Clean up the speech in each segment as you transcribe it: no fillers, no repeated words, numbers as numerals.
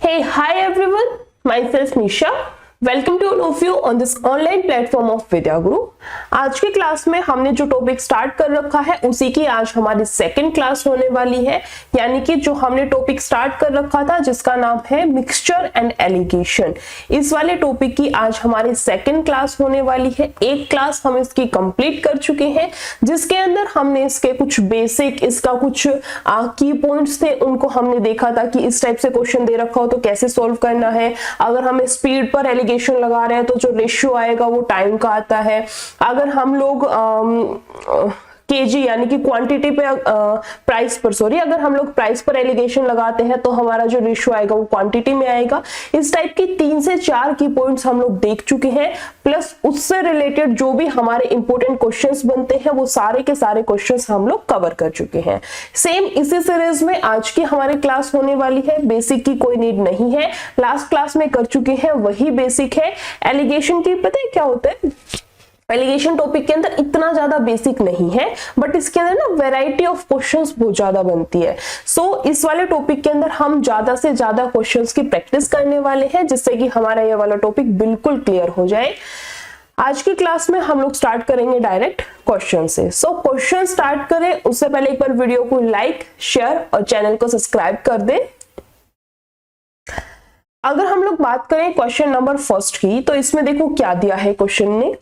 Hey, hi everyone. Myself Nisha. Welcome to all of you on this online platform of Vidya Guru. आज के class में हमने जो topic start कर रखा है उसी की आज हमारी सेकंड क्लास होने वाली है। यानी कि जो हमने टॉपिक स्टार्ट कर रखा था जिसका नाम है मिक्सचर एंड एलिगेशन, इस वाले टॉपिक की आज हमारी सेकंड क्लास होने वाली है। एक क्लास हम इसकी कंप्लीट कर चुके हैं जिसके अंदर हमने इसके कुछ बेसिक, इसका कुछ की पॉइंट्स थे उनको हमने देखा था कि इस टाइप से क्वेश्चन दे रखा हो तो कैसे सॉल्व करना है। अगर हमें स्पीड पर एलिगेशन लगा रहे हैं तो जो रेशियो आएगा वो टाइम का आता है। अगर हम लोग केजी यानी कि क्वांटिटी पे प्राइस पर अगर हम लोग प्राइस पर एलिगेशन लगाते हैं तो हमारा जो रेशियो आएगा वो क्वांटिटी में आएगा। इस टाइप की 3 से 4 की पॉइंट्स हम लोग देख चुके हैं, प्लस उससे रिलेटेड जो भी हमारे इंपॉर्टेंट क्वेश्चंस बनते हैं वो सारे के सारे क्वेश्चंस हम लोग कवर कर चुके हैं। सेम इसी सीरीज में आज की हमारी क्लास होने वाली है। बेसिक की कोई नीड नहीं है, लास्ट क्लास में कर चुके हैं वही बेसिक है। एलिगेशन की पता है क्या होता है, एलिगेशन टॉपिक के अंदर इतना ज्यादा बेसिक नहीं है बट इसके अंदर ना वैरायटी ऑफ क्वेश्चंस बहुत ज्यादा बनती है। सो इस वाले टॉपिक के अंदर हम ज्यादा से ज्यादा क्वेश्चंस की प्रैक्टिस करने वाले हैं जिससे कि हमारा ये वाला टॉपिक बिल्कुल क्लियर हो जाए। आज की क्लास में हम लोग स्टार्ट करेंगे डायरेक्ट क्वेश्चन से। सो क्वेश्चन स्टार्ट करें उससे पहले एक बार वीडियो को लाइक, शेयर और चैनल को सब्सक्राइब कर दें। अगर हम लोग बात करें क्वेश्चन नंबर फर्स्ट की तो इसमें देखो क्या दिया है क्वेश्चन ने।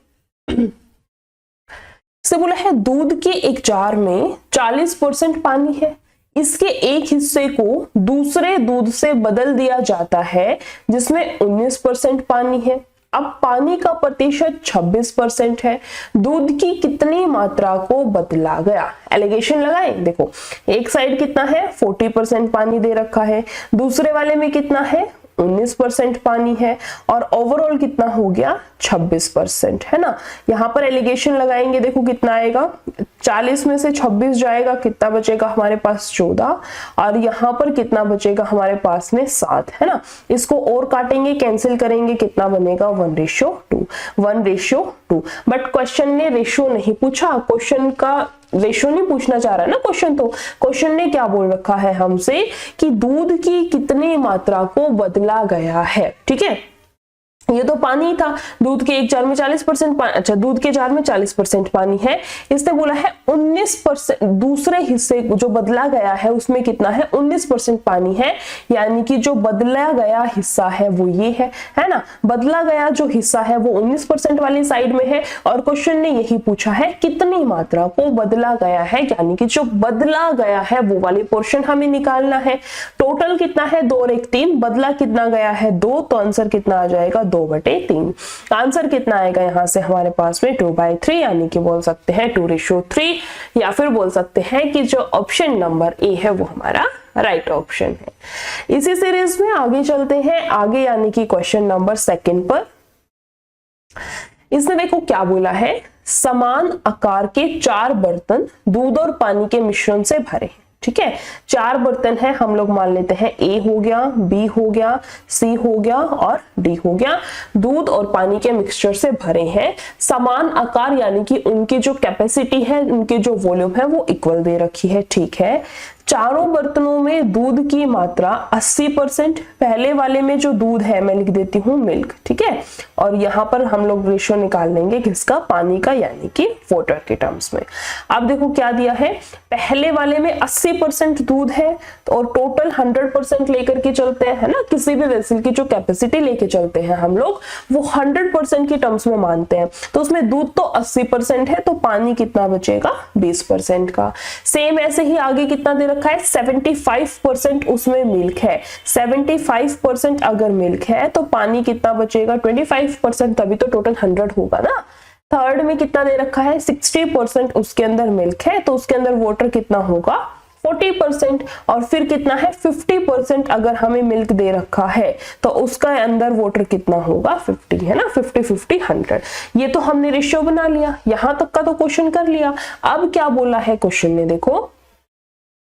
से बोला है दूध के एक जार में 40% पानी है, इसके एक हिस्से को दूसरे दूध से बदल दिया जाता है जिसमें 19% पानी है। अब पानी का प्रतिशत 26% है, दूध की कितनी मात्रा को बदला गया। एलिगेशन लगाएं। देखो एक साइड कितना है 40% पानी दे रखा है, दूसरे वाले में कितना है 19% पानी है और ओवरऑल कितना हो गया 26% है ना। यहाँ पर एलिगेशन लगाएंगे, देखो कितना आएगा 40 में से 26 जाएगा, कितना बचेगा हमारे पास 14 और यहाँ पर कितना बचेगा हमारे पास में 7 है ना। इसको और काटेंगे, कैंसिल करेंगे, कितना बनेगा 1:2 बट क्वेश्चन ने रेशियो नहीं पूछा, क्वेश्चन का रेशियो नहीं पूछना चाह रहा है ना क्वेश्चन। तो क्वेश्चन ने क्या बोल रखा है हमसे कि दूध की कितनी मात्रा को बदला गया है। ठीक है, ये तो पानी था, दूध के एक जार में 40% पानी, अच्छा दूध के जार में 40% पानी है। इसने बोला है 19% दूसरे हिस्से जो बदला गया है उसमें कितना है 19% पानी है, यानी कि जो बदला गया हिस्सा है वो ये है ना। बदला गया जो हिस्सा है वो 19% वाली साइड में है और क्वेश्चन ने यही पूछा है कितनी मात्रा को बदला गया है, यानी कि जो बदला गया है वो वाली पोर्शन हमें निकालना है। टोटल कितना है 2 और 1 3, बदला कितना गया है 2, तो आंसर कितना आ जाएगा 2/3। आंसर कितना आएगा यहाँ से हमारे पास में 2/3, यानी कि बोल सकते हैं 2:3 या फिर बोल सकते हैं कि जो ऑप्शन नंबर ए है वो हमारा राइट ऑप्शन है। इसी सीरीज में आगे चलते हैं आगे, यानी कि क्वेश्चन नंबर 2 पर। इसने देखो क्या बोला है, समान आकार के 4 बर्तन दूध और पानी के मिश्रण से भरे। ठीक है, 4 बर्तन है, हम लोग मान लेते हैं ए हो गया, बी हो गया, सी हो गया और डी हो गया, दूध और पानी के मिक्सचर से भरे हैं। समान आकार यानी कि उनकी जो कैपेसिटी है, उनकी जो वॉल्यूम है वो इक्वल दे रखी है। ठीक है, चारों बर्तनों में दूध की मात्रा 80%, पहले वाले में जो दूध है मैं लिख देती हूँ मिल्क। ठीक है, और यहाँ पर हम लोग रेशियो निकाल लेंगे किसका, पानी का, यानी कि वाटर के टर्म्स में। अब देखो क्या दिया है, पहले वाले में 80% दूध है और टोटल 100% लेकर के चलते हैं, है ना। किसी भी वेसल की जो कैपेसिटी लेके चलते हैं हम लोग वो 100% की टर्म्स में मानते हैं, तो उसमें दूध तो 80% है तो पानी कितना बचेगा 20% का। सेम ऐसे ही आगे कितना दे रखा है 75% उसमें मिल्क है, 75% अगर मिल्क है तो पानी कितना बचेगा 25%, तभी तो टोटल 100 होगा ना। थर्ड में कितना दे रखा है 60% उसके अंदर मिल्क है तो उसके अंदर वाटर कितना होगा 40%, और फिर कितना है 50% अगर हमें मिल्क दे रखा है तो उसका अंदर वाटर कितना होगा 50 है ना। 50 50 100, ये तो हमने रेशियो बना लिया, यहां तक का तो क्वेश्चन कर लिया। अब क्या बोला है क्वेश्चन ने, देखो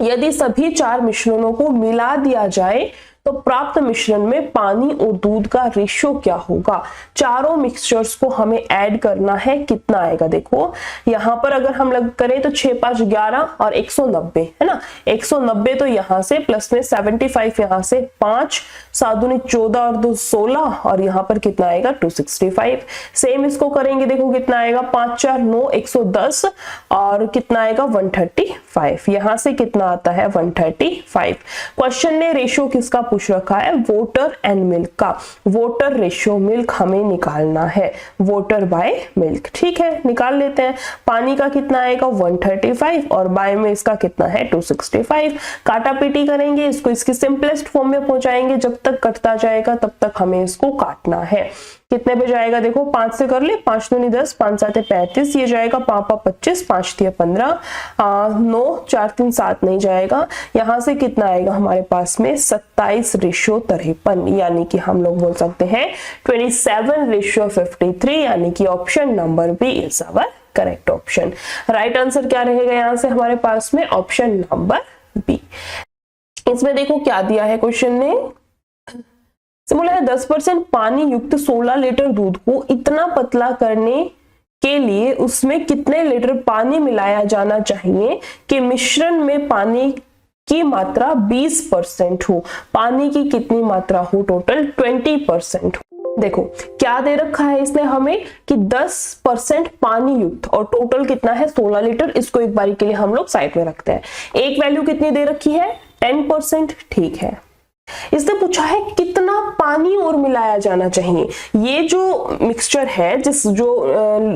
यदि सभी 4 मिश्रणों को मिला दिया जाए तो प्राप्त मिश्रण में पानी और दूध का रेशियो क्या होगा। चारों मिक्सचर्स को हमें ऐड करना है, कितना आएगा। देखो यहाँ पर अगर हम लग करें तो 6 5 11 और 190 है ना, 190 तो यहाँ से प्लस में 75 यहाँ से 5 7 दूनी 14 और 2 16 और यहाँ पर कितना आएगा 265। सेम इसको करेंगे, देखो कितना आएगा 5 4 9 110 और कितना आएगा 135। यहाँ से कितना आता है 135। क्वेश्चन ने रेशियो किसका पूछ रखा है, वाटर एंड मिल्क का। वाटर रेशियो मिल्क हमें निकालना है, वाटर बाय मिल्क। ठीक है, निकाल लेते हैं। पानी का कितना आएगा 135 और बाय में इसका कितना है 265। काटा पीटी करेंगे, इसको इसकी सिंपलेस्ट फॉर्म में पहुंचाएंगे, जब तक कटता जाएगा तब तक हमें इसको काटना है। कितने पे जाएगा, देखो 5 से कर ले, 5 दूनी 10 5 7 35, ये जाएगा 5 25 5 3 15 9 4 3 7 नहीं जाएगा। यहाँ से कितना आएगा हमारे पास में 27:53, यानी कि हम लोग बोल सकते हैं 27:53, यानी कि option number B is our correct option. Right answer क्या रहेगा यहाँ से हमारे पास में, ऑप्शन नंबर बी। इसमें देखो क्या दिया है क्वेश्चन ने, बोला है 10% पानी युक्त 16 लीटर दूध को इतना पतला करने के लिए उसमें कितने लीटर पानी मिलाया जाना चाहिए कि मिश्रण में पानी की मात्रा 20% हो। पानी की कितनी मात्रा हो, टोटल 20% हो। देखो क्या दे रखा है इसने हमें कि 10% पानी युक्त और टोटल कितना है 16 लीटर। इसको एक बारी के लिए हम लोग साइड में रखते हैं। एक वैल्यू कितनी दे रखी है 10%, ठीक है। इसने पूछा है कितना पानी और मिलाया जाना चाहिए। ये जो मिक्सचर है, जिस जो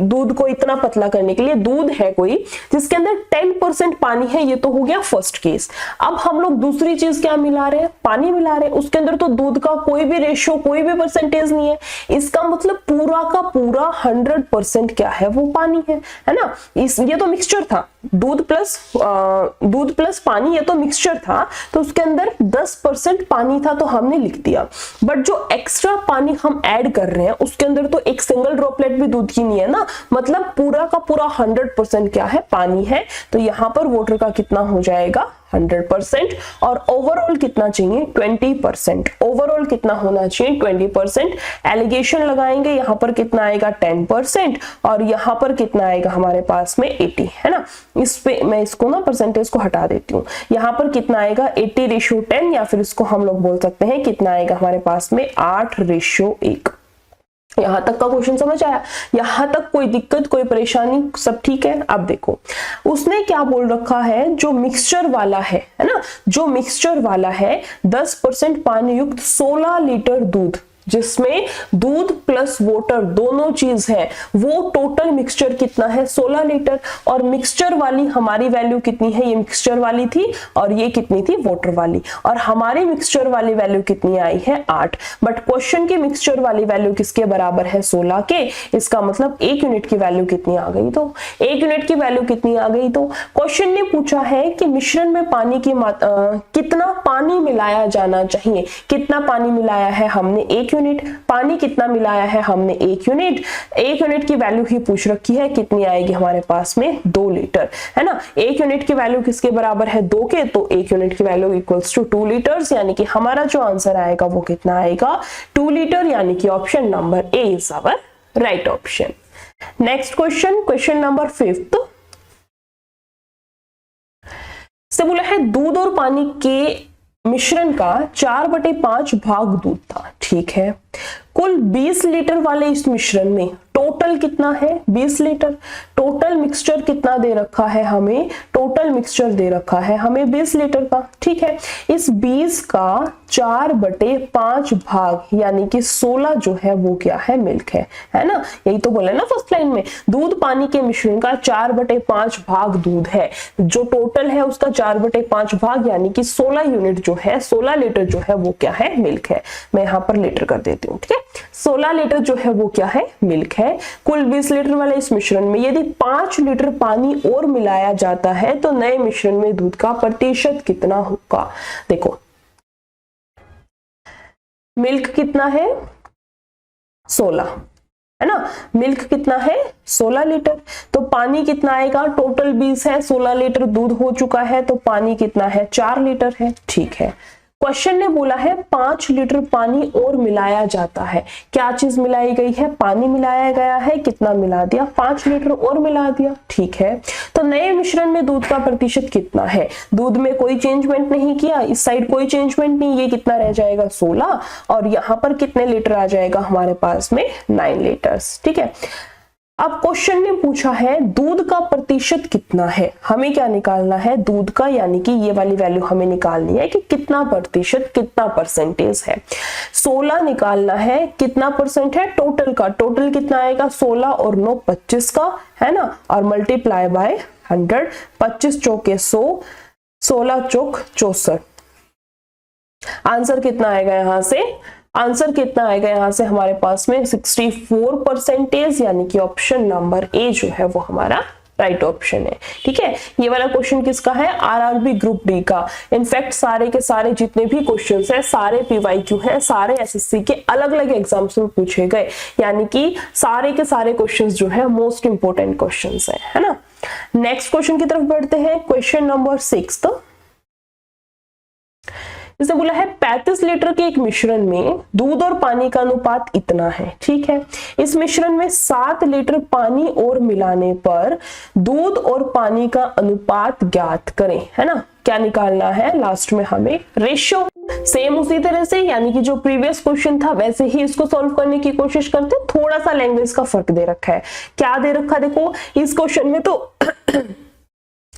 दूध को इतना पतला करने के लिए दूध है कोई जिसके अंदर 10% पानी है, ये तो हो गया फर्स्ट केस। अब हम लोग दूसरी चीज क्या मिला रहे हैं, पानी मिला रहे हैं। उसके अंदर तो दूध का कोई भी रेशियो, कोई भी परसेंटेज नहीं है। इसका मतलब पूरा का पूरा 100% क्या है, वो पानी है ना। ये तो मिक्सचर था, दूध प्लस पानी, ये तो मिक्सचर था, तो उसके अंदर 10% पानी था तो हमने लिख दिया। बट जो एक्स्ट्रा पानी हम ऐड कर रहे हैं उसके अंदर तो एक सिंगल ड्रॉपलेट भी दूध की नहीं है ना, मतलब पूरा का पूरा 100% क्या है, पानी है। तो यहां पर वाटर का कितना हो जाएगा 100% और ओवरऑल कितना चाहिए 20%। ओवरऑल कितना होना चाहिए 20%। एलिगेशन लगाएंगे, यहाँ पर कितना आएगा 10% और यहाँ पर कितना आएगा हमारे पास में 80, है ना। इस पे मैं इसको ना परसेंटेज को हटा देती हूँ। यहाँ पर कितना आएगा 80:10, या फिर इसको हम लोग बोल सकते हैं कितना आएगा हमारे पास में 8:1। यहां तक का क्वेश्चन समझ आया, यहां तक कोई दिक्कत कोई परेशानी, सब ठीक है। अब देखो उसने क्या बोल रखा है, जो मिक्सचर वाला है ना, जो मिक्सचर वाला है 10% पानी युक्त 16 लीटर दूध, जिसमें दूध प्लस वाटर दोनों चीज है, वो टोटल मिक्सचर कितना है 16 लीटर। और मिक्सचर वाली हमारी वैल्यू कितनी है, ये मिक्सचर वाली थी और ये कितनी थी वाटर वाली, और हमारी मिक्सचर वाली वैल्यू कितनी आई है 8। बट क्वेश्चन की मिक्सचर वाली वैल्यू किसके बराबर है 16 के। इसका मतलब 1 यूनिट की वैल्यू कितनी आ गई, तो 1 यूनिट की वैल्यू कितनी आ गई। तो क्वेश्चन ने पूछा है कि मिश्रण में पानी की कितना पानी मिलाया जाना चाहिए। कितना पानी मिलाया है हमने 1 यूनिट, पानी कितना मिलाया है हमने 1 यूनिट। 1 यूनिट की वैल्यू ही पूछ रखी है, कितनी आएगी हमारे पास में 2 लीटर, है ना। 1 यूनिट की वैल्यू किसके बराबर है 2 के, तो 1 यूनिट की वैल्यू इक्वल्स टू 2 लीटर्स, यानी कि हमारा जो आंसर आएगा वो कितना आएगा 2 लीटर, यानी कि option number A is our right option. Next question, question number 5 से बोला है दूध और पानी के मिश्रण का 4/5 भाग दूध था, ठीक है। कुल 20 लीटर वाले इस मिश्रण में टोटल कितना है 20 लीटर। टोटल मिक्सचर कितना दे रखा है हमें, टोटल मिक्सचर दे रखा है हमें 20 लीटर का, ठीक है। इस 20 का 4/5 भाग यानी कि 16 जो है वो क्या है मिल्क है ना। यही तो बोला ना फर्स्ट लाइन में, दूध पानी के मिश्रण का 4/5 भाग दूध है, जो टोटल है उसका 4/5 भाग यानी कि 16 यूनिट जो है 16 लीटर जो है वो क्या है मिल्क है। मैं यहाँ पर लीटर कर देती हूँ, ठीक है। 16 लीटर जो है वो क्या है मिल्क है। कुल 20 लीटर वाले इस मिश्रण में यदि 5 लीटर पानी और मिलाया जाता है तो नए मिश्रण में दूध का प्रतिशत कितना होगा। देखो मिल्क कितना है 16, है ना। मिल्क कितना है 16 लीटर, तो पानी कितना आएगा, टोटल 20 है, 16 लीटर दूध हो चुका है तो पानी कितना है 4 लीटर है, ठीक है। क्वेश्चन ने बोला है 5 लीटर पानी और मिलाया जाता है। क्या चीज मिलाई गई है? पानी मिलाया गया है। कितना मिला दिया? 5 लीटर और मिला दिया। ठीक है, तो नए मिश्रण में दूध का प्रतिशत कितना है? दूध में कोई चेंजमेंट नहीं किया, इस साइड कोई चेंजमेंट नहीं, ये कितना रह जाएगा 16, और यहाँ पर कितने लीटर आ जाएगा हमारे पास में? 9 लीटर्स। ठीक है, अब क्वेश्चन ने पूछा है दूध का प्रतिशत कितना है। हमें क्या निकालना है? दूध का, यानी कि ये वाली वैल्यू हमें निकालनी है कि कितना प्रतिशत, कितना परसेंटेज है। 16 निकालना है। कितना परसेंट है? टोटल का। टोटल कितना आएगा? 16 और 9 25 का, है ना, और मल्टीप्लाई बाय 100। 25 चौके 100, 16 चौक 64। आंसर कितना आएगा यहाँ से? आंसर कितना आएगा यहाँ से हमारे पास में? 64%, यानी कि ऑप्शन नंबर ए जो है वो हमारा राइट ऑप्शन है। ठीक है, ये वाला क्वेश्चन किसका है? आरआरबी ग्रुप डी का। इनफैक्ट सारे के सारे जितने भी क्वेश्चंस हैं, सारे पीवाईक्यू हैं, सारे एसएससी के अलग अलग एग्जाम्स में पूछे गए, यानी कि सारे के सारे क्वेश्चंस जो है मोस्ट इंपोर्टेंट क्वेश्चंस है ना। नेक्स्ट क्वेश्चन की तरफ बढ़ते हैं। क्वेश्चन नंबर 6, इसने बोला है 35 लीटर के एक मिश्रण में दूध और पानी का अनुपात इतना है। ठीक है, इस मिश्रण में 7 लीटर पानी और मिलाने पर दूध और पानी का अनुपात ज्ञात करें, है ना। क्या निकालना है? लास्ट में हमें रेशियो। सेम उसी तरह से, यानी कि जो प्रीवियस क्वेश्चन था वैसे ही इसको सॉल्व करने की कोशिश करते हैं। थोड़ा सा लैंग्वेज का फर्क दे रखा है। क्या दे रखा? देखो इस क्वेश्चन में तो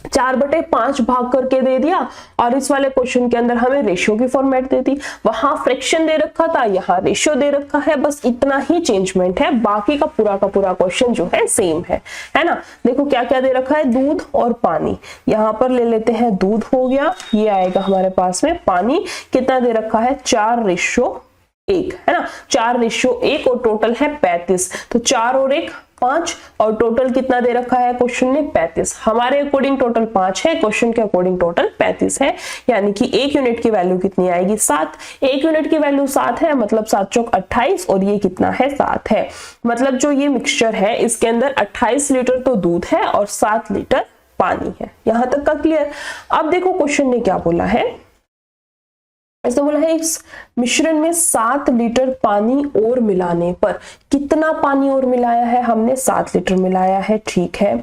4/5 भाग करके दे दिया, और इस वाले क्वेश्चन के अंदर हमें रेशियो की फॉर्मेट दे दी। वहां फ्रैक्शन दे रखा था, यहाँ रेशियो दे रखा है, बस इतना ही चेंजमेंट है, बाकी का पूरा क्वेश्चन जो है सेम है ना। देखो क्या क्या दे रखा है? दूध और पानी। यहाँ पर ले लेते हैं दूध हो गया, ये आएगा हमारे पास में पानी। कितना दे रखा है? 4:1, है ना। 4:1 और टोटल है 35, तो 4 और 1 5, और टोटल कितना दे रखा है क्वेश्चन ने? 35। हमारे अकॉर्डिंग टोटल 5 है, क्वेश्चन के अकॉर्डिंग टोटल 35 है, यानी कि 1 यूनिट की वैल्यू कितनी आएगी? 7। 1 यूनिट की वैल्यू 7 है, मतलब 7 चौक 28, और ये कितना है? 7 है। मतलब जो ये मिक्सचर है इसके अंदर 28 लीटर तो दूध है और 7 लीटर पानी है। यहां तक का क्लियर। अब देखो क्वेश्चन ने क्या बोला है। ऐसा बोला है इस मिश्रण में 7 लीटर पानी और मिलाने पर, कितना पानी और मिलाया है हमने? 7 लीटर मिलाया है। ठीक है,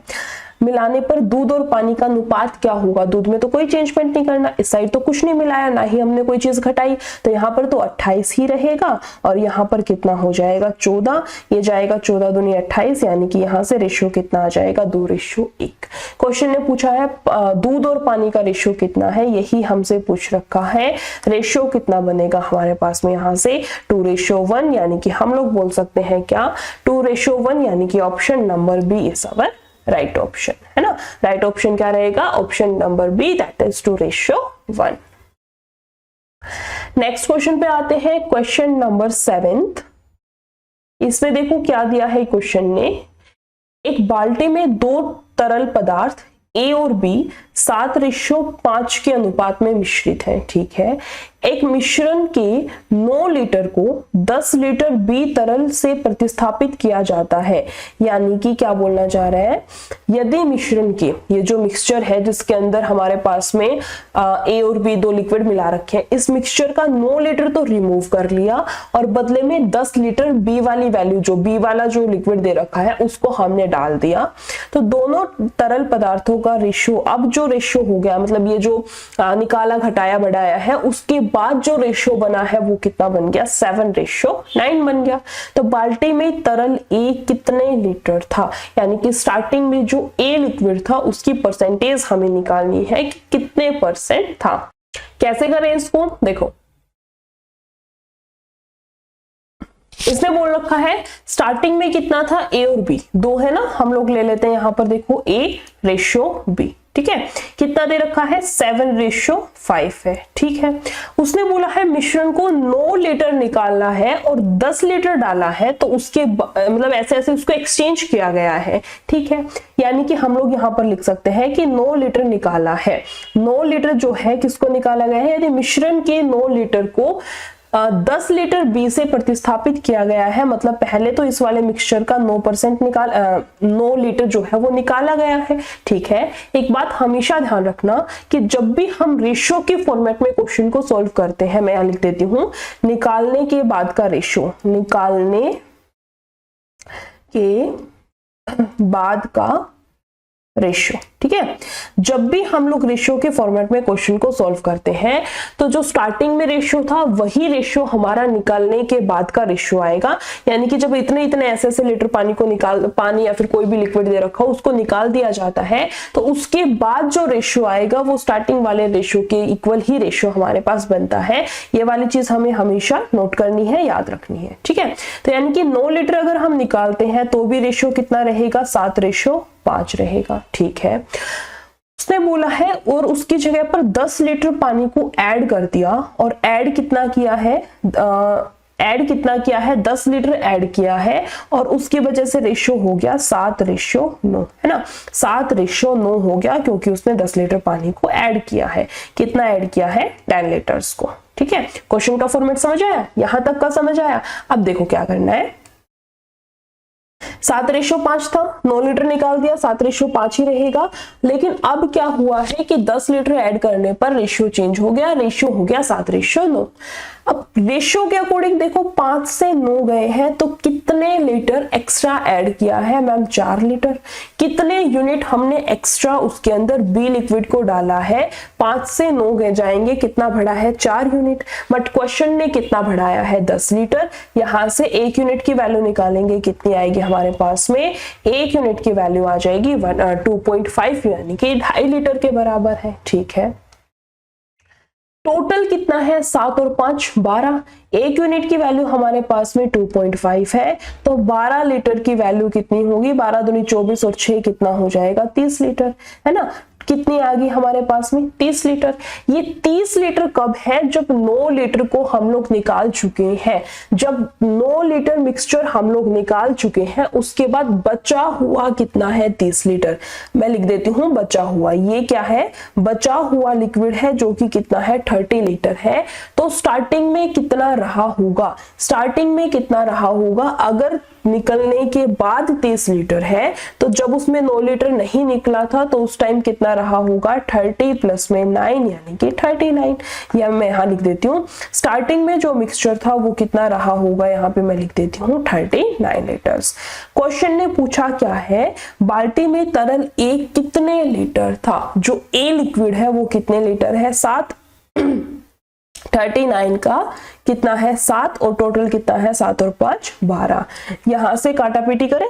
मिलाने पर दूध और पानी का अनुपात क्या होगा? दूध में तो कोई चेंजमेंट नहीं करना, इस साइड तो कुछ नहीं मिलाया, ना ही हमने कोई चीज घटाई, तो यहाँ पर तो 28 ही रहेगा, और यहाँ पर कितना हो जाएगा? 14। ये जाएगा 14 दूनी 28, यानी कि यहाँ से रेशियो कितना आ जाएगा? 2:1। क्वेश्चन ने पूछा है दूध और पानी का रेशियो कितना है, यही हमसे पूछ रखा है। रेशियो कितना बनेगा हमारे पास में? यहाँ से 2:1, यानी कि हम लोग बोल सकते हैं क्या? 2:1, यानी कि option number B is our right option, है ना। राइट ऑप्शन क्या रहेगा? Option number B, that is 2:1। Next question पे आते हैं। Question number 7। इसमें देखो क्या दिया है क्वेश्चन ने। एक बाल्टी में 2 तरल पदार्थ ए और बी 7:5 के अनुपात में मिश्रित है। ठीक है, एक मिश्रण के 9 लीटर को 10 लीटर बी तरल से प्रतिस्थापित किया जाता है, यानी कि क्या बोलना चाह रहा है? यदि मिश्रण के, ये जो मिक्सचर है जिसके अंदर हमारे पास में ए और बी 2 लिक्विड मिला रखे हैं, इस मिक्सचर का 9 लीटर तो रिमूव कर लिया और बदले में 10 लीटर बी वाली वैल्यू, जो बी वाला जो लिक्विड दे रखा है उसको हमने डाल दिया, तो दोनों तरल पदार्थों का रेशियो, अब जो रेशियो हो गया, मतलब ये जो निकाला घटाया बढ़ाया है, उसके बाद जो रेशियो बना है वो कितना बन गया? 7:9 बन गया। तो बाल्टी में तरल ए कितने लीटर था, यानी कि स्टार्टिंग में जो ए लिक्विड था उसकी परसेंटेज हमें निकालनी है कि कितने परसेंट था। कैसे करें इसको? देखो इसने बोल रखा है स्टार्टिंग में कितना था? ए और बी 2 है ना, हम लोग ले लेते हैं यहां पर, देखो A:B, ठीक है। कितना दे रखा है? 7:5 है। ठीक है, उसने बोला है मिश्रण को 9 लीटर निकालना है और 10 लीटर डाला है, तो उसके मतलब ऐसे ऐसे उसको एक्सचेंज किया गया है। ठीक है, यानी कि हम लोग यहाँ पर लिख सकते हैं कि 9 लीटर निकाला है। 9 लीटर जो है किसको निकाला गया है? यदि मिश्रण के 9 लीटर को 10 लीटर बी से प्रतिस्थापित किया गया है, मतलब पहले तो इस वाले मिक्सचर का 9 लीटर जो है वो निकाला गया है। ठीक है, एक बात हमेशा ध्यान रखना कि जब भी हम रेशियो के फॉर्मेट में क्वेश्चन को सॉल्व करते हैं, मैं यहां लिख देती हूं निकालने के बाद का रेशियो, निकालने के बाद का रेशियो। ठीक है, जब भी हम लोग रेशियो के फॉर्मेट में क्वेश्चन को सॉल्व करते हैं तो जो स्टार्टिंग में रेशियो था वही रेशियो हमारा निकालने के बाद का रेशियो आएगा। यानी कि जब इतने इतने ऐसे लीटर पानी या फिर कोई भी लिक्विड दे रखा हो उसको निकाल दिया जाता है, तो उसके बाद जो रेशियो आएगा वो स्टार्टिंग वाले रेशियो के इक्वल ही रेशियो हमारे पास बनता है। ये वाली चीज हमें हमेशा नोट करनी है, याद रखनी है। ठीक है, तो यानी कि 9 लीटर अगर हम निकालते हैं तो भी रेशियो कितना रहेगा, 7:5 रहेगा। ठीक है, उसने बोला है और उसकी जगह पर 10 लीटर पानी को ऐड कर दिया, और ऐड कितना किया है 10 लीटर ऐड किया है, और उसकी वजह से रेशियो हो गया 7:9, है ना। 7:9 हो गया क्योंकि उसने 10 लीटर पानी को ऐड किया है। कितना ऐड किया है, 10 लीटर्स को। ठीक है, क्वेश्चन का फॉर्मेट समझ आया, यहां तक का समझ आया। अब देखो क्या करना है, 7:5 था, 9 लीटर निकाल दिया, 7:5 ही रहेगा। लेकिन अब क्या हुआ है कि 10 लीटर ऐड करने पर रेशियो चेंज हो गया, रेशियो हो गया 7:9। अब रेशियो के अकॉर्डिंग देखो 5 से 9 गए हैं तो कितने लीटर एक्स्ट्रा ऐड किया है मैम, 4 लीटर। कितने यूनिट हमने एक्स्ट्रा उसके अंदर बी लिक्विड को डाला है, 5 से 9 गए जाएंगे, कितना बढ़ा है, 4 यूनिट। बट क्वेश्चन ने कितना बढ़ाया है, 10 लीटर। यहां से 1 यूनिट की वैल्यू निकालेंगे, कितनी आएगी हमारे पास में, 1 यूनिट की वैल्यू आ जाएगी 2.5, यानी कि 2.5 लीटर के बराबर है। ठीक है, टोटल कितना है, 7 और 5 12। 1 यूनिट की वैल्यू हमारे पास में 2.5 है, तो 12 लीटर की वैल्यू कितनी होगी, 12 दूनी 24 और 6 कितना हो जाएगा, 30 लीटर, है ना। कितनी आ गई हमारे पास में, 30 लीटर। ये 30 लीटर कब है, जब 9 लीटर को हम लोग निकाल चुके हैं। जब 9 लीटर मिक्सचर हम लोग निकाल चुके हैं उसके बाद बचा हुआ कितना है, 30 लीटर। मैं लिख देती हूं बचा हुआ, ये क्या है, बचा हुआ लिक्विड है जो कि कितना है, 30 लीटर है। तो स्टार्टिंग में कितना रहा होगा, स्टार्टिंग में कितना रहा होगा, अगर निकलने के बाद 30 लीटर है तो जब उसमें 9 लीटर नहीं निकला था तो उस टाइम कितना रहा होगा, 30 प्लस में 9 यानी कि 39। या मैं यहां लिख देती हूँ स्टार्टिंग में जो मिक्सचर था वो कितना रहा होगा, यहाँ पे मैं लिख देती हूँ 39 लीटर्स। क्वेश्चन ने पूछा क्या है, बाल्टी में तरल ए कितने लीटर था, जो ए लिक्विड है वो कितने लीटर है, 7। 39 का कितना है, 7, और टोटल कितना है, 7 और 5 12। यहां से काटा पीटी करें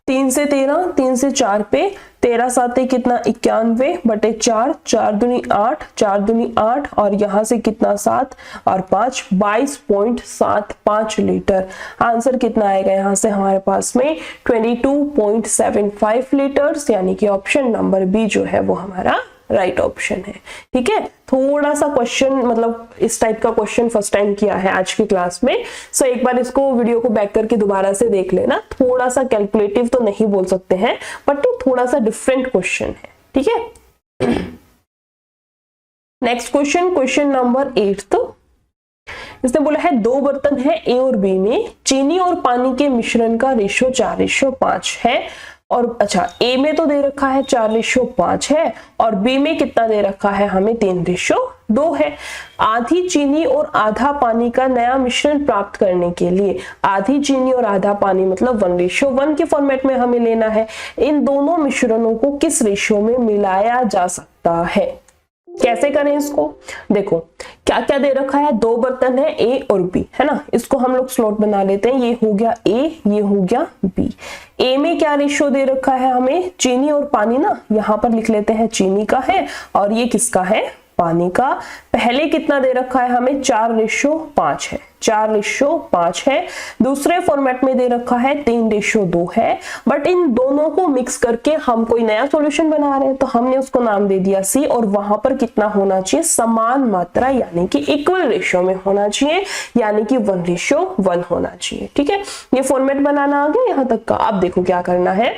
3 से 13, 3 से 4 पे 13 7 कितना 91/4, 4 दूनी 8, 4 दूनी 8, और यहां से कितना 7 और 5 22.75 लीटर। आंसर कितना आएगा यहाँ से हमारे पास में 22.75 लीटर्स, यानी कि ऑप्शन नंबर बी जो है वो हमारा राइट ऑप्शन है। ठीक है, थोड़ा सा क्वेश्चन मतलब इस टाइप का क्वेश्चन फर्स्ट टाइम किया है आज की क्लास में, सो एक बार इसको वीडियो को बैक करके दोबारा से देख लेना। थोड़ा सा कैलकुलेटिव तो नहीं बोल सकते हैं बट थोड़ा सा डिफरेंट क्वेश्चन है। ठीक है, नेक्स्ट क्वेश्चन, क्वेश्चन नंबर 8। इसने बोला है 2 बर्तन है ए और बी में, चीनी और पानी के मिश्रण का रेशियो 4:5 है। और अच्छा, ए में तो दे रखा है 4:5 है, और बी में कितना दे रखा है हमें, 3:2 है। आधी चीनी और आधा पानी का नया मिश्रण प्राप्त करने के लिए, आधी चीनी और आधा पानी मतलब 1:1 के फॉर्मेट में हमें लेना है। इन दोनों मिश्रणों को किस रेशियो में मिलाया जा सकता है, कैसे करें इसको, देखो क्या क्या दे रखा है, 2 बर्तन है ए और बी, है ना। इसको हम लोग स्लॉट बना लेते हैं, ये हो गया ए, ये हो गया बी। ए में क्या रेशियो दे रखा है हमें, चीनी और पानी ना, यहां पर लिख लेते हैं चीनी का है, और ये किसका है, पानी का। पहले कितना दे रखा है हमें, 4:5 है, 4:5 है। दूसरे फॉर्मेट में दे रखा है 3:2 है। बट इन दोनों को मिक्स करके हम कोई नया सॉल्यूशन बना रहे हैं तो हमने उसको नाम दे दिया सी, और वहां पर कितना होना चाहिए, समान मात्रा यानी कि इक्वल रेशियो में होना चाहिए, यानी कि 1:1 होना चाहिए। ठीक है, ये फॉर्मेट बनाना आ गया यहाँ तक का। अब देखो क्या करना है,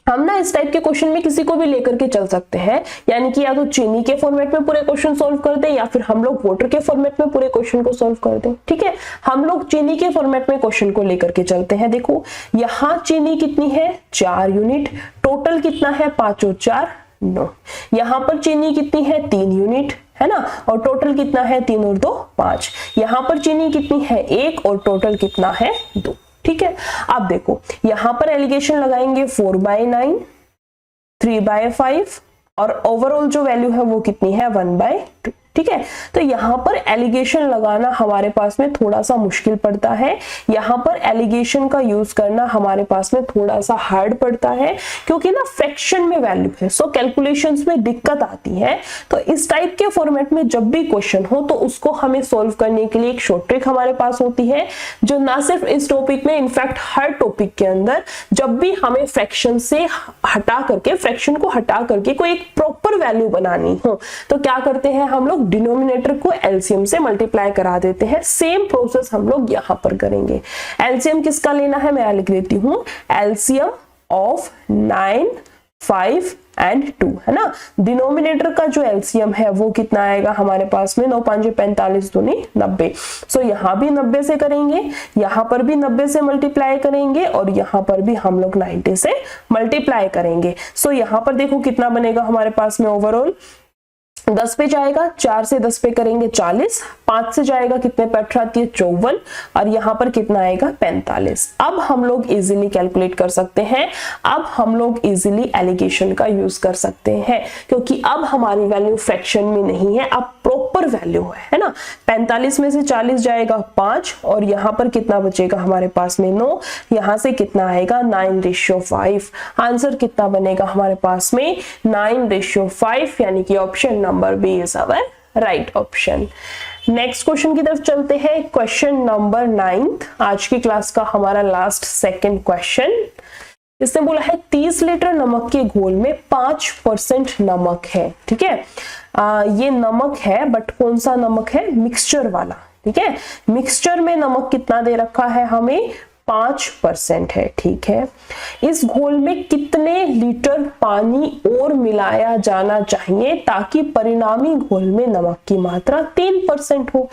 हम ना इस टाइप के क्वेश्चन में किसी को भी लेकर के चल सकते हैं, यानी कि या तो चीनी के फॉर्मेट में पूरे क्वेश्चन सॉल्व कर दे या फिर हम लोग वाटर के फॉर्मेट में पूरे क्वेश्चन को सॉल्व कर दें। ठीक है, हम लोग चीनी के फॉर्मेट में क्वेश्चन को लेकर के चलते हैं। देखो यहाँ चीनी कितनी है 4 यूनिट, टोटल कितना है 5 और 4 9। यहाँ पर चीनी कितनी है 3 यूनिट है ना, और टोटल कितना है 3 और 2 5। यहाँ पर चीनी कितनी है 1 और टोटल कितना है 2। ठीक है, अब देखो यहां पर एलिगेशन लगाएंगे 4/9, 3/5 और ओवरऑल जो वैल्यू है वो कितनी है 1/2। ठीक है, तो यहां पर एलिगेशन लगाना हमारे पास में थोड़ा सा मुश्किल पड़ता है, यहां पर एलिगेशन का यूज करना हमारे पास में थोड़ा सा हार्ड पड़ता है, क्योंकि ना फ्रैक्शन में वैल्यू है, सो कैलकुलेशंस में दिक्कत आती है। तो इस टाइप के फॉर्मेट में जब भी क्वेश्चन हो तो उसको हमें सोल्व करने के लिए एक शॉर्ट ट्रिक हमारे पास होती है, जो ना सिर्फ इस टॉपिक में, इनफैक्ट हर टॉपिक के अंदर जब भी हमें फ्रैक्शन से हटा करके, फ्रैक्शन को हटा करके कोई एक प्रॉपर वैल्यू बनानी हो तो क्या करते हैं हम लोग, डिनोमिनेटर को एलसीएम से मल्टीप्लाई करा देते हैं। सेम प्रोसेस हम लोग यहां पर करेंगे। एलसीएम किसका लेना है मैं लिख देती हूं, एलसीएम ऑफ 9, 5 एंड 2 है ना। डिनोमिनेटर का जो एलसीएम है वो कितना आएगा हमारे पास में 9 5 45 दूनी 90। सो यहां भी 90 से करेंगे, यहां पर भी 90 से मल्टीप्लाई करेंगे और यहां पर भी हम लोग 90 से मल्टीप्लाई करेंगे। सो यहां पर देखो कितना बनेगा हमारे पास में ओवरऑल, 10 पे जाएगा, 4 से 10 पे करेंगे 40, 5 से जाएगा कितने पे 18 54 और यहाँ पर कितना आएगा 45। अब हम लोग इजीली कैलकुलेट कर सकते हैं, अब हम लोग इजीली एलिगेशन का यूज कर सकते हैं, क्योंकि अब हमारी वैल्यू फ्रैक्शन में नहीं है, अब प्रॉपर वैल्यू है ना। 45 में से 40 जाएगा 5 और यहाँ पर कितना बचेगा हमारे पास में 9, यहाँ से कितना आएगा 9:5। आंसर कितना बनेगा हमारे पास में 9:5, यानी कि option number B is our right option. Next question की तरफ चलते हैं, क्वेश्चन नंबर 9, आज की क्लास का हमारा लास्ट सेकंड क्वेश्चन। इसने बोला है 30 लीटर नमक के घोल में 5% नमक है। ठीक है, ये नमक है, बट कौन सा नमक है, मिक्सचर वाला। ठीक है, मिक्सचर में नमक कितना दे रखा है हमें 5% है। ठीक है, इस घोल में कितने लीटर पानी और मिलाया जाना चाहिए ताकि परिणामी घोल में नमक की मात्रा 3% हो।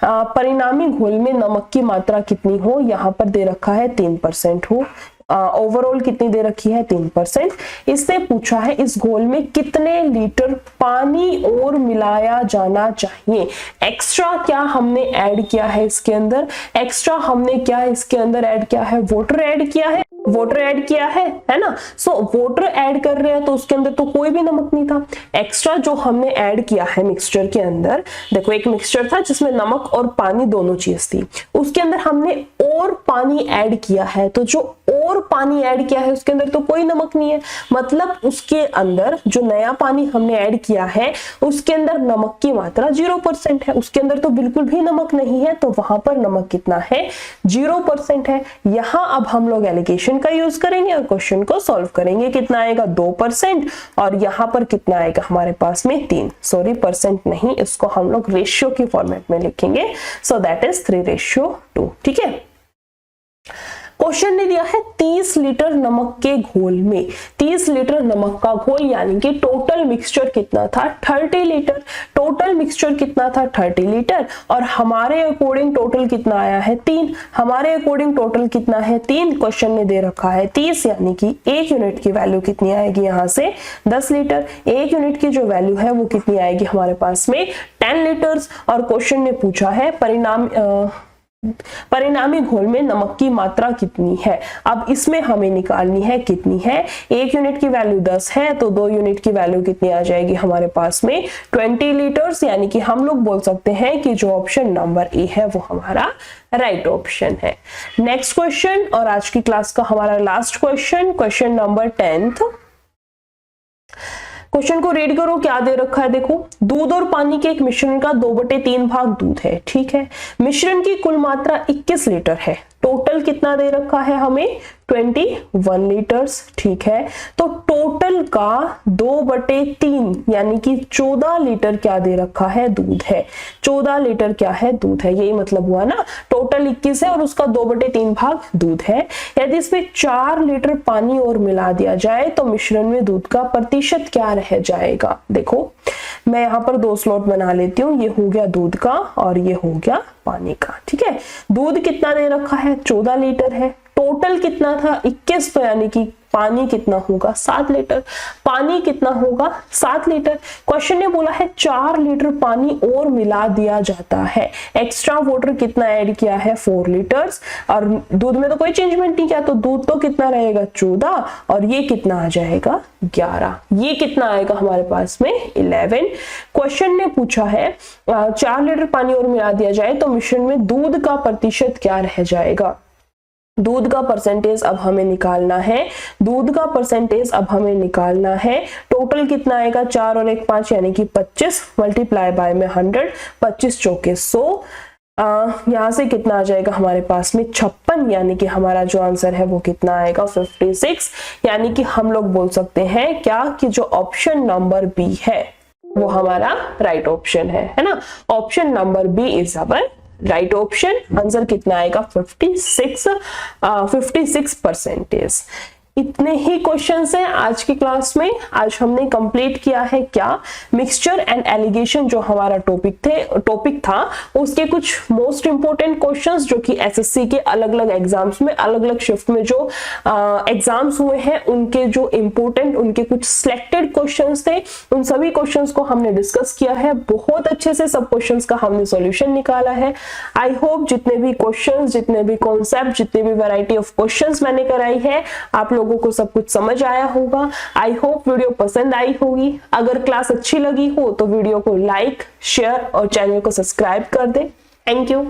परिणामी घोल में नमक की मात्रा कितनी हो, यहाँ पर दे रखा है 3% हो। ओवरऑल कितनी दे रखी है 3%। इससे पूछा है इस घोल में कितने लीटर पानी और मिलाया जाना चाहिए। एक्स्ट्रा क्या हमने ऐड किया है इसके अंदर, एक्स्ट्रा हमने क्या इसके अंदर ऐड किया है, वाटर ऐड किया है, वाटर ऐड किया है ना। सो वाटर ऐड कर रहे हैं तो उसके अंदर तो कोई भी नमक नहीं था। एक्स्ट्रा जो हमने ऐड किया है मिक्सचर के अंदर, देखो एक मिक्सचर था जिसमें नमक और पानी दोनों चीज थी, उसके अंदर हमने और पानी ऐड किया है, तो जो और पानी ऐड किया है उसके अंदर तो कोई नमक नहीं है, मतलब उसके अंदर जो नया पानी हमने ऐड किया है उसके अंदर नमक की मात्रा 0% है, उसके अंदर तो बिल्कुल भी नमक नहीं है, तो वहां पर नमक कितना है 0% है। यहां अब हम लोग एलिगेशन का यूज करेंगे और क्वेश्चन को सॉल्व करेंगे। कितना आएगा 2% और यहां पर कितना आएगा हमारे पास में 3, सॉरी परसेंट नहीं, इसको हम लोग रेशियो की फॉर्मेट में लिखेंगे, सो दैट इज 3:2। ठीक है, क्वेश्चन ने दिया है 30 लीटर नमक के घोल में, 30 लीटर नमक का घोल यानी कि टोटल मिक्सचर कितना था 30 लीटर, टोटल मिक्सचर कितना था 30 लीटर और हमारे अकॉर्डिंग टोटल कितना आया है 3, हमारे अकॉर्डिंग टोटल कितना है 3। क्वेश्चन ने दे रखा है 30, यानी कि 1 यूनिट की वैल्यू कितनी आएगी यहाँ से 10 लीटर, 1 यूनिट की जो वैल्यू है वो कितनी आएगी हमारे पास में 10 लीटर्स। और क्वेश्चन ने पूछा है परिणामी घोल में नमक की मात्रा कितनी है। अब इसमें हमें निकालनी है कितनी है, 1 यूनिट की वैल्यू 10 है तो 2 यूनिट की वैल्यू कितनी आ जाएगी हमारे पास में 20 लीटर्स, यानी कि हम लोग बोल सकते हैं कि जो ऑप्शन नंबर ए है वो हमारा राइट ऑप्शन है। नेक्स्ट क्वेश्चन और आज की क्लास का हमारा last question, question number 10। Question को रीड करो, क्या दे रखा है देखो, दूध और पानी के एक मिश्रण का 2/3 भाग दूध है। ठीक है, मिश्रण की कुल मात्रा 21 लीटर है, टोटल कितना दे रखा है हमें 21 लीटर्स, ठीक है। तो टोटल का 2/3 यानी कि 14 लीटर क्या दे रखा है, दूध है। 14 लीटर क्या है, दूध है। यही मतलब हुआ ना, टोटल 21 है और उसका 2/3 भाग दूध है। यदि इसमें 4 लीटर पानी और मिला दिया जाए तो मिश्रण में दूध का प्रतिशत क्या रह जाएगा। देखो मैं यहाँ पर 2 स्लॉट बना लेती हूँ, ये हो गया दूध का और ये हो गया पानी का, ठीक है। दूध कितना दे रखा है, 14 लीटर है। टोटल कितना था, 21, तो यानी कि पानी कितना होगा, 7 लीटर। पानी कितना होगा, 7 लीटर। क्वेश्चन ने बोला है 4 लीटर पानी और मिला दिया जाता है। एक्स्ट्रा वाटर कितना ऐड किया है, 4 लीटर्स। और दूध में तो कोई चेंजमेंट नहीं किया, तो दूध तो कितना रहेगा, 14, और ये कितना आ जाएगा, 11। ये कितना आएगा हमारे पास में, 11। क्वेश्चन ने पूछा है 4 लीटर पानी और मिला दिया जाए तो मिश्रण में दूध का प्रतिशत क्या रह जाएगा। दूध का परसेंटेज अब हमें निकालना है, दूध का परसेंटेज अब हमें निकालना है। टोटल कितना आएगा, 4 और 1 5 यानी कि 25 मल्टीप्लाई बाय में 100, 25 चौके 100। यहाँ से कितना आ जाएगा हमारे पास में 56, यानी कि हमारा जो आंसर है वो कितना आएगा, 56। यानी कि हम लोग बोल सकते हैं क्या कि जो ऑप्शन नंबर बी है वो हमारा राइट ऑप्शन है ना। Option number B is our right option. Answer कितना आएगा, 56%। इतने ही क्वेश्चंस हैं आज की क्लास में। आज हमने कंप्लीट किया है क्या, मिक्सचर एंड एलिगेशन जो हमारा टॉपिक था उसके कुछ मोस्ट इंपोर्टेंट क्वेश्चंस जो कि एसएससी के अलग अलग एग्जाम्स में अलग अलग शिफ्ट में जो एग्जाम्स हुए हैं उनके जो इंपोर्टेंट उनके कुछ सिलेक्टेड क्वेश्चंस थे, उन सभी क्वेश्चंस को हमने डिस्कस किया है। बहुत अच्छे से सब क्वेश्चंस का हमने सॉल्यूशन निकाला है। आई होप जितने भी क्वेश्चंस, जितने भी कॉन्सेप्ट, जितने भी वैरायटी ऑफ क्वेश्चंस मैंने कराई है आप लोगों को सब कुछ समझ आया होगा। आई होप वीडियो पसंद आई होगी। अगर क्लास अच्छी लगी हो तो वीडियो को लाइक, शेयर और चैनल को सब्सक्राइब कर दें। Thank you.